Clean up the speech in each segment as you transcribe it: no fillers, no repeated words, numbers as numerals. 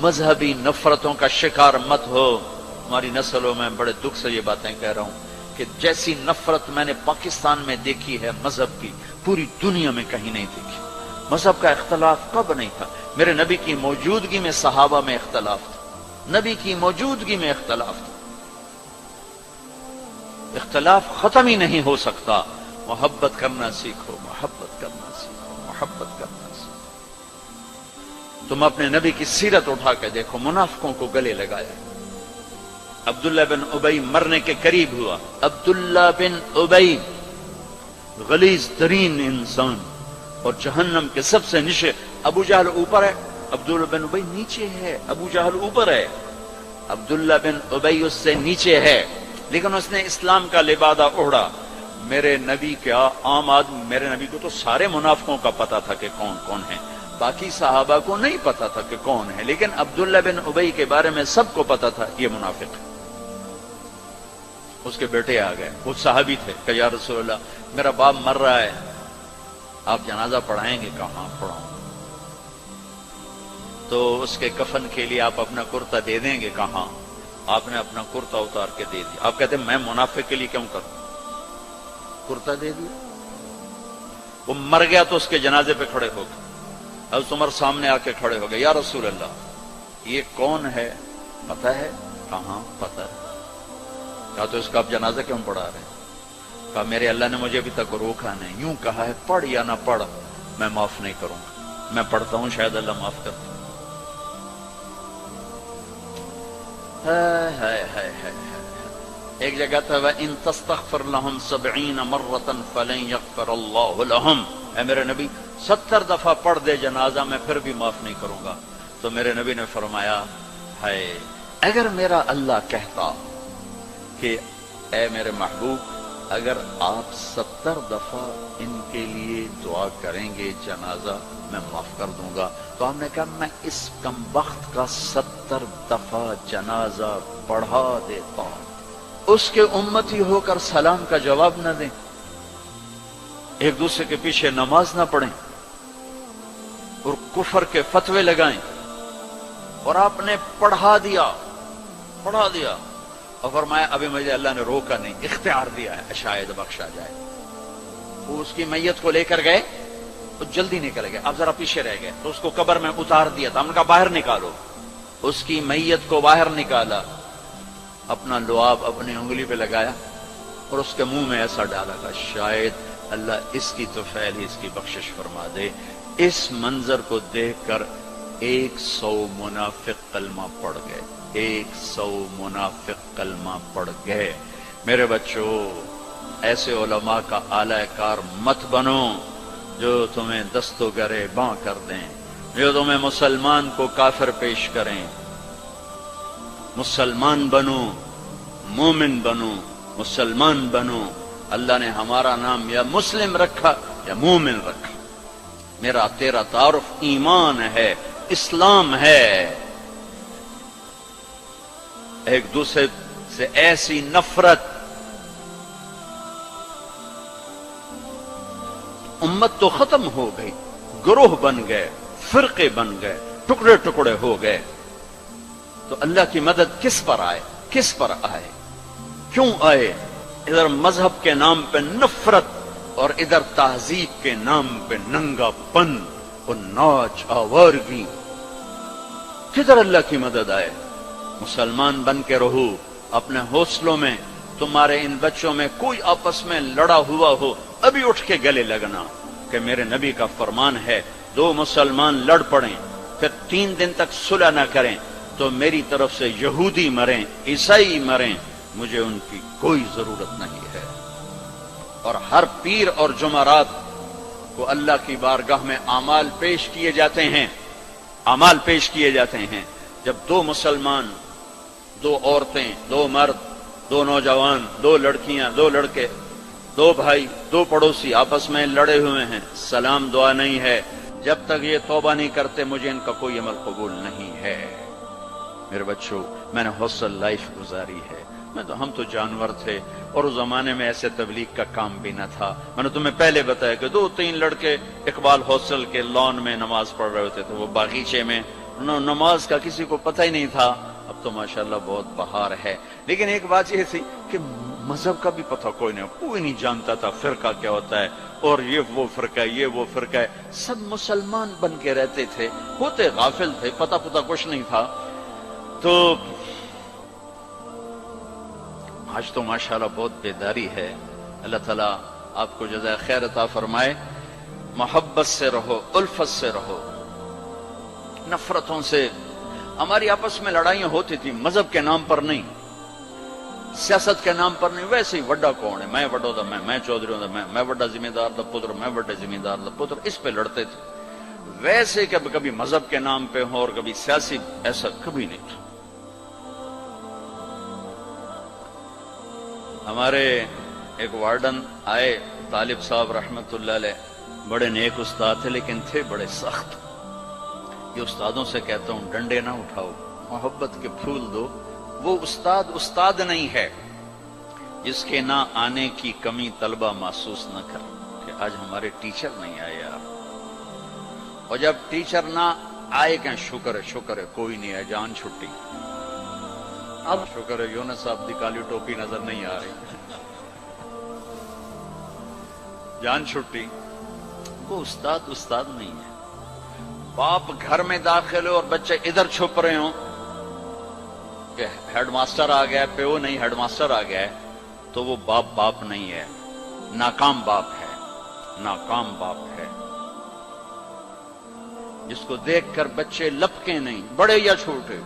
مذہبی نفرتوں کا شکار مت ہو. ہماری نسلوں میں بڑے دکھ سے یہ باتیں کہہ رہا ہوں کہ جیسی نفرت میں نے پاکستان میں دیکھی ہے مذہب کی، پوری دنیا میں کہیں نہیں دیکھی. مذہب کا اختلاف کب نہیں تھا؟ میرے نبی کی موجودگی میں صحابہ میں اختلاف تھا، نبی کی موجودگی میں اختلاف تھا. اختلاف ختم ہی نہیں ہو سکتا. محبت کرنا سیکھو، محبت کرنا سیکھو، محبت کرنا سیکھو. تم اپنے نبی کی سیرت اٹھا کے دیکھو، منافقوں کو گلے لگایا. عبداللہ بن ابی مرنے کے قریب ہوا. عبداللہ بن ابی غلیظ ترین انسان اور جہنم کے سب سے نیچے. ابو جہل اوپر ہے، عبداللہ بن ابی نیچے ہے. ابو جہل اوپر ہے، عبداللہ بن ابی اس سے نیچے ہے، لیکن اس نے اسلام کا لبادہ اوڑھا. میرے نبی کیا عام آدمی، میرے نبی کو تو سارے منافقوں کا پتا تھا کہ کون کون ہے، باقی صحابہ کو نہیں پتا تھا کہ کون ہے، لیکن عبداللہ بن ابی کے بارے میں سب کو پتا تھا یہ منافق ہے. اس کے بیٹے آ گئے، وہ صحابی تھے، کہ یا رسول اللہ میرا باپ مر رہا ہے، آپ جنازہ پڑھائیں گے؟ کہاں پڑھاؤں؟ تو اس کے کفن کے لیے آپ اپنا کرتا دے دیں گے؟ کہاں؟ آپ نے اپنا کرتا اتار کے دے دیا. آپ کہتے ہیں میں منافق کے لیے کیوں کروں؟ کرتا دے دیا. وہ مر گیا تو اس کے جنازے پہ کھڑے ہو گئے. حضرت عمر سامنے آ کے کھڑے ہو گئے. یا رسول اللہ یہ کون ہے؟ پتہ ہے؟ کہاں پتہ ہے. کہا تو اس کا آپ جنازہ کیوں پڑھا رہے ہیں؟ کہا میرے اللہ نے مجھے ابھی تک روکا نہیں، یوں کہا ہے پڑھ یا نہ پڑھ میں معاف نہیں کروں گا. میں پڑھتا ہوں شاید اللہ معاف کرتا. ایک جگہ تھا وَإِن تَسْتَغْفِرْ لَهُمْ 70 مَرَّةً فَلَن يَغْفِرَ اللَّهُ لَهُمْ. اے میرے نبی 70 دفعہ پڑھ دے جنازہ میں پھر بھی معاف نہیں کروں گا. تو میرے نبی نے فرمایا ہے اگر میرا اللہ کہتا کہ اے میرے محبوب اگر آپ 70 دفعہ ان کے لیے دعا کریں گے جنازہ میں معاف کر دوں گا. تو ہم نے کہا میں اس کم بخت کا 70 دفعہ جنازہ پڑھا دیتا ہوں، اس کے امتی ہو کر سلام کا جواب نہ دیں، ایک دوسرے کے پیچھے نماز نہ پڑھیں اور کفر کے فتوے لگائیں. اور آپ نے پڑھا دیا اور فرمایا ابھی مجھے اللہ نے روکا نہیں، اختیار دیا ہے شاید بخشا جائے. وہ اس کی میت کو لے کر گئے تو جلدی نکل گئے، آپ ذرا پیچھے رہ گئے تو اس کو قبر میں اتار دیا تھا. ہم نے کہا باہر نکالو. اس کی میت کو باہر نکالا، اپنا لعاب اپنی انگلی پہ لگایا اور اس کے منہ میں ایسا ڈالا کہ شاید اللہ اس کی تو فعل ہی اس کی بخشش فرما دے. اس منظر کو دیکھ کر 100 منافق کلمہ پڑھ گئے. 100 منافق کلمہ پڑھ گئے. میرے بچوں ایسے علماء کا اعلی کار مت بنو جو تمہیں دست و گرے باں کر دیں، جو تمہیں مسلمان کو کافر پیش کریں. مسلمان بنو، مومن بنو، مسلمان بنو. اللہ نے ہمارا نام یا مسلم رکھا یا مومن رکھا. میرا تیرا تعارف ایمان ہے، اسلام ہے. ایک دوسرے سے ایسی نفرت، امت تو ختم ہو گئی، گروہ بن گئے، فرقے بن گئے، ٹکڑے ٹکڑے ہو گئے. تو اللہ کی مدد کس پر آئے؟ کس پر آئے؟ کیوں آئے؟ ادھر مذہب کے نام پہ نفرت اور ادھر تہذیب کے نام پہ ننگا پن اور ناچ آوارگی. کدھر اللہ کی مدد آئے؟ مسلمان بن کے رہو. اپنے حوصلوں میں تمہارے ان بچوں میں کوئی آپس میں لڑا ہوا ہو ابھی اٹھ کے گلے لگنا کہ میرے نبی کا فرمان ہے 2 مسلمان لڑ پڑیں پھر 3 دن تک صلح نہ کریں تو میری طرف سے یہودی مریں عیسائی مریں، مجھے ان کی کوئی ضرورت نہیں ہے. اور ہر پیر اور جمعرات کو اللہ کی بارگاہ میں اعمال پیش کیے جاتے ہیں. اعمال پیش کیے جاتے ہیں. جب 2 مسلمان، 2 عورتیں، 2 مرد، 2 نوجوان، 2 لڑکیاں، 2 لڑکے، 2 بھائی، 2 پڑوسی آپس میں لڑے ہوئے ہیں، سلام دعا نہیں ہے، جب تک یہ توبہ نہیں کرتے مجھے ان کا کوئی عمل قبول نہیں ہے. میرے بچوں میں نے حوصل لائف گزاری ہے. ہم تو جانور تھے اور اس زمانے میں ایسے تبلیغ کا کام بھی نہ تھا. میں نے تمہیں پہلے بتایا کہ 2-3 لڑکے اقبال حوصل کے لان میں نماز پڑھ رہے ہوتے تھے. وہ باغیچے میں نماز کا کسی کو پتہ ہی نہیں تھا. اب تو ماشاءاللہ بہت بہار ہے. لیکن ایک بات یہ تھی کہ مذہب کا بھی پتہ کوئی نہیں جانتا تھا فرقہ کیا ہوتا ہے، اور یہ وہ فرقہ ہے، یہ وہ فرقہ ہے. سب مسلمان بن کے رہتے تھے، ہوتے غافل تھے، پتہ کچھ نہیں تھا. تو آج تو ماشاءاللہ بہت بیداری ہے. اللہ تعالیٰ آپ کو جزائے خیر عطا فرمائے. محبت سے رہو، الفت سے رہو، نفرتوں سے. ہماری آپس میں لڑائیاں ہوتی تھی، مذہب کے نام پر نہیں، سیاست کے نام پر نہیں. ویسے ہی وڈا کون ہے، میں وڈو دا میں چودھری ہوں دا میں وڈا ذمہ دار دا پتر، میں وڈے ذمہ دار دا پتر، اس پہ لڑتے تھے. ویسے کبھی مذہب کے نام پہ ہو اور کبھی سیاسی، ایسا کبھی نہیں تھا. ہمارے ایک وارڈن آئے، طالب صاحب رحمت اللہ علیہ، بڑے نیک استاد تھے لیکن تھے بڑے سخت. یہ استادوں سے کہتا ہوں ڈنڈے نہ اٹھاؤ، محبت کے پھول دو. وہ استاد نہیں ہے جس کے نہ آنے کی کمی طلبہ محسوس نہ کر کہ آج ہمارے ٹیچر نہیں آئے یار. اور جب ٹیچر نہ آئے کہ شکر ہے کوئی نہیں ہے، جان چھٹی. اب شکر ہے یونس صاحب دی کالی ٹوپی نظر نہیں آ رہی، جان چھٹی. وہ استاد نہیں ہے. باپ گھر میں داخل ہو اور بچے ادھر چھپ رہے ہوں کہ ہیڈ ماسٹر آ گیا، پیو نہیں ہیڈ ماسٹر آ گیا ہے، تو وہ باپ نہیں ہے، ناکام باپ ہے. جس کو دیکھ کر بچے لپکیں نہیں، بڑے یا چھوٹے.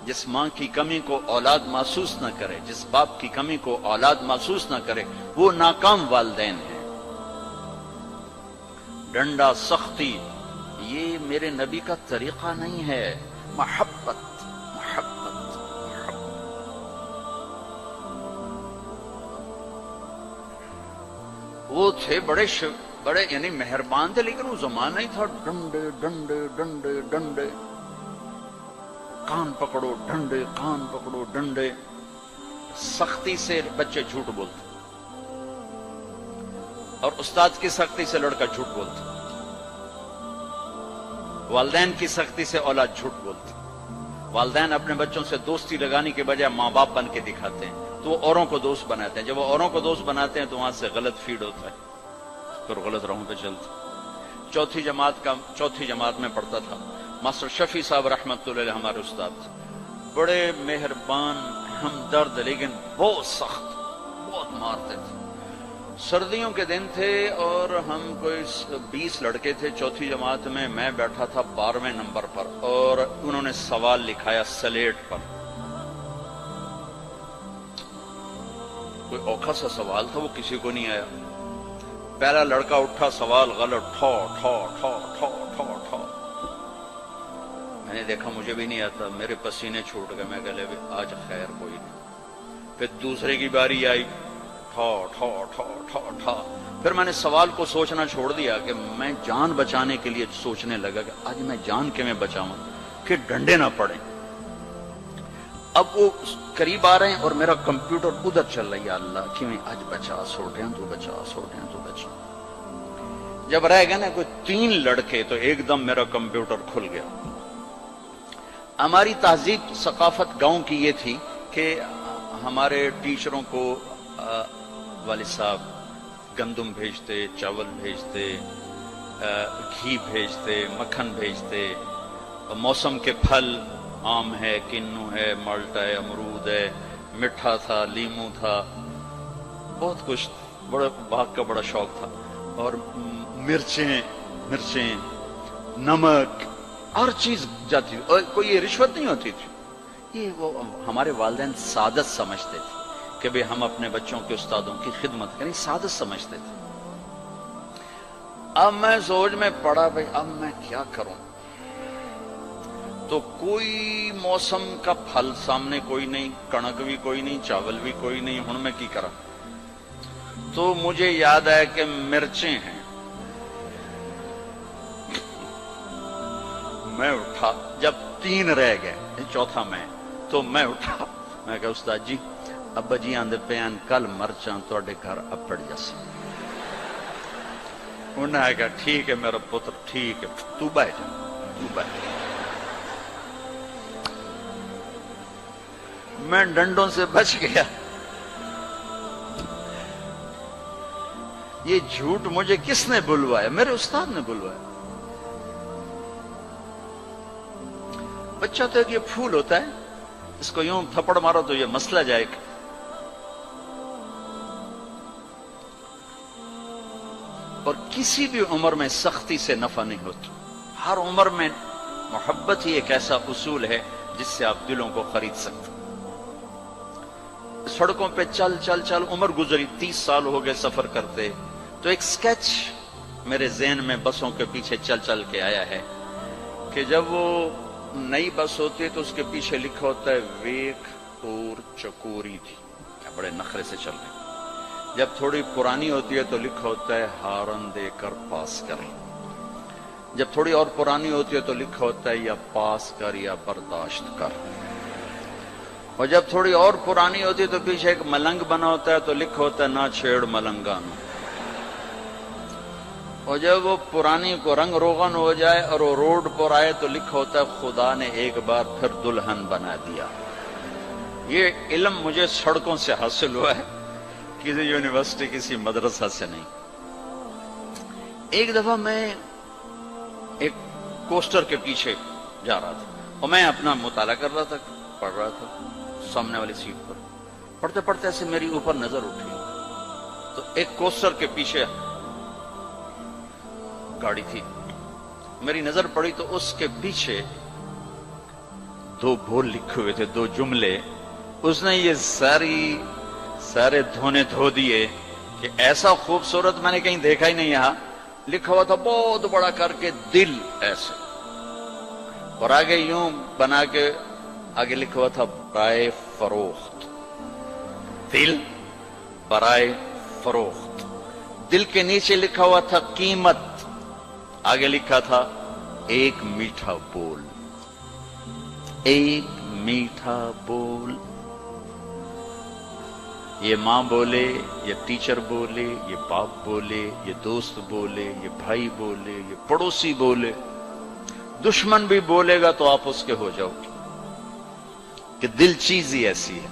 جس ماں کی کمی کو اولاد محسوس نہ کرے، جس باپ کی کمی کو اولاد محسوس نہ کرے، وہ ناکام والدین ہیں. ڈنڈا، سختی، یہ میرے نبی کا طریقہ نہیں ہے. محبت. وہ تھے بڑے یعنی مہربان تھے، لیکن وہ زمانہ ہی تھا ڈنڈے، کان پکڑو ڈنڈے. سختی سے بچے جھوٹ بولتے اور استاد کی سختی سے لڑکا جھوٹ بولتا. والدین کی سختی سے اولاد جھوٹ بولتی. والدین اپنے بچوں سے دوستی لگانے کے بجائے ماں باپ بن کے دکھاتے ہیں، تو وہ اوروں کو دوست بناتے ہیں. جب وہ اوروں کو دوست بناتے ہیں تو وہاں سے غلط فیڈ ہوتا ہے، پھر غلط راہوں پہ چلتا. چوتھی جماعت میں پڑھتا تھا. ماسٹر شفیع صاحب رحمت اللہ علیہ ہمارے استاد تھے، بڑے مہربان، ہمدرد، لیکن بہت سخت، بہت مارتے تھے. سردیوں کے دن تھے اور ہم کوئی 20 لڑکے تھے چوتھی جماعت میں. میں بیٹھا تھا 12ویں نمبر پر اور انہوں نے سوال لکھایا سلیٹ پر. کوئی اوکھا سا سوال تھا، وہ کسی کو نہیں آیا. پہلا لڑکا اٹھا، سوال غلط، ٹھو ٹھو ٹھو ٹھو ٹھو ٹھو. میں نے دیکھا مجھے بھی نہیں آتا، میرے پسینے چھوٹ گئے. میں کہے آج خیر کوئی نہیں. پھر دوسرے کی باری آئی، ٹھو ٹھو ٹھو ٹھو ٹھو. پھر میں نے سوال کو سوچنا چھوڑ دیا کہ میں جان بچانے کے لیے سوچنے لگا کہ آج میں جان کے میں بچاؤں کہ ڈنڈے نہ پڑیں. اب وہ قریب آ رہے ہیں اور میرا کمپیوٹر ادھر چل رہا ہے، یا اللہ کہ میں آج بچا سوٹیں تو بچا. جب رہ گئے نا کوئی 3 لڑکے تو ایک دم میرا کمپیوٹر کھل گیا. ہماری تہذیب ثقافت گاؤں کی یہ تھی کہ ہمارے ٹیچروں کو والد صاحب گندم بھیجتے، چاول بھیجتے، گھی بھیجتے، مکھن بھیجتے. موسم کے پھل، آم ہے، کنو ہے، مالٹا ہے، امرود ہے، مٹھا تھا، لیمو تھا، بہت کچھ. بڑا باغ کا بڑا شوق تھا. اور مرچیں، نمک، ہر چیز جاتی تھی. اور کوئی یہ رشوت نہیں ہوتی تھی. یہ وہ ہمارے والدین سعادت سمجھتے تھے کہ بھئی ہم اپنے بچوں کے استادوں کی خدمت کریں، سعادت سمجھتے تھے. اب میں سوچ میں پڑا بھئی اب میں کیا کروں. تو کوئی موسم کا پھل سامنے کوئی نہیں، کنک بھی کوئی نہیں، چاول بھی کوئی نہیں. ہن میں کی کرا؟ تو مجھے یاد آیا کہ مرچیں ہیں. میں اٹھا، جب 3 رہ گئے، چوتھا میں، تو میں اٹھا. میں کہا استاد جی ابا جی آندے پیان کل مرچاں توڑے گھر اپڑ جیسے. انہوں نے کہا ٹھیک ہے میرا پتر، ٹھیک ہے، تو بیٹھ. میں ڈنڈوں سے بچ گیا. یہ جھوٹ مجھے کس نے بلوایا؟ میرے استاد نے بلوایا. بچہ تو ایک یہ پھول ہوتا ہے، اس کو یوں تھپڑ مارو تو یہ مسئلہ جائے گا. اور کسی بھی عمر میں سختی سے نفع نہیں ہوتا. ہر عمر میں محبت ہی ایک ایسا اصول ہے جس سے آپ دلوں کو خرید سکتے. سڑکوں پہ چل چل چل عمر گزری، 30 سال ہو گئے سفر کرتے، تو ایک سکیچ میرے ذہن میں بسوں کے پیچھے چل چل کے آیا ہے کہ جب وہ نئی بس ہوتی ہے تو اس کے پیچھے لکھا ہوتا ہے ویک اور چکوری تھی، بڑے نخرے سے چل رہے. جب تھوڑی پرانی ہوتی ہے تو لکھا ہوتا ہے ہارن دے کر پاس کریں. جب تھوڑی اور پرانی ہوتی ہے تو لکھا ہوتا ہے یا پاس کر یا برداشت کر. اور جب تھوڑی اور پرانی ہوتی ہے تو پیچھے ایک ملنگ بنا ہوتا ہے تو لکھا ہوتا ہے نہ چھیڑ ملنگانو. اور جب وہ پرانی کو رنگ روغن ہو جائے اور وہ روڈ پر آئے تو لکھا ہوتا ہے خدا نے ایک بار پھر دلہن بنا دیا. یہ علم مجھے سڑکوں سے حاصل ہوا ہے، کسی یونیورسٹی کسی مدرسہ سے نہیں. ایک دفعہ میں ایک کوسٹر کے پیچھے جا رہا تھا اور میں اپنا مطالعہ کر رہا تھا، پڑھ رہا تھا سامنے والی سیٹ پر. پڑھتے پڑھتے ایسے میری اوپر نظر اٹھی تو ایک کوسٹر کے پیچھے گاڑی تھی. میری نظر پڑی تو اس کے پیچھے 2 بول لکھے ہوئے تھے، 2 جملے. اس نے یہ سارے دھونے دھو دیے کہ ایسا خوبصورت میں نے کہیں دیکھا ہی نہیں. یہاں لکھا ہوا تھا بہت بڑا کر کے دل ایسے، اور آگے یوں بنا کے آگے لکھا ہوا تھا برائے فروخت. دل برائے فروخت. دل کے نیچے لکھا ہوا تھا قیمت، آگے لکھا تھا ایک میٹھا بول. ایک میٹھا بول. یہ ماں بولے، یہ ٹیچر بولے، یہ باپ بولے، یہ دوست بولے، یہ بھائی بولے، یہ پڑوسی بولے، دشمن بھی بولے گا تو آپ اس کے ہو جاؤ گے. کہ دل چیز ہی ایسی ہے.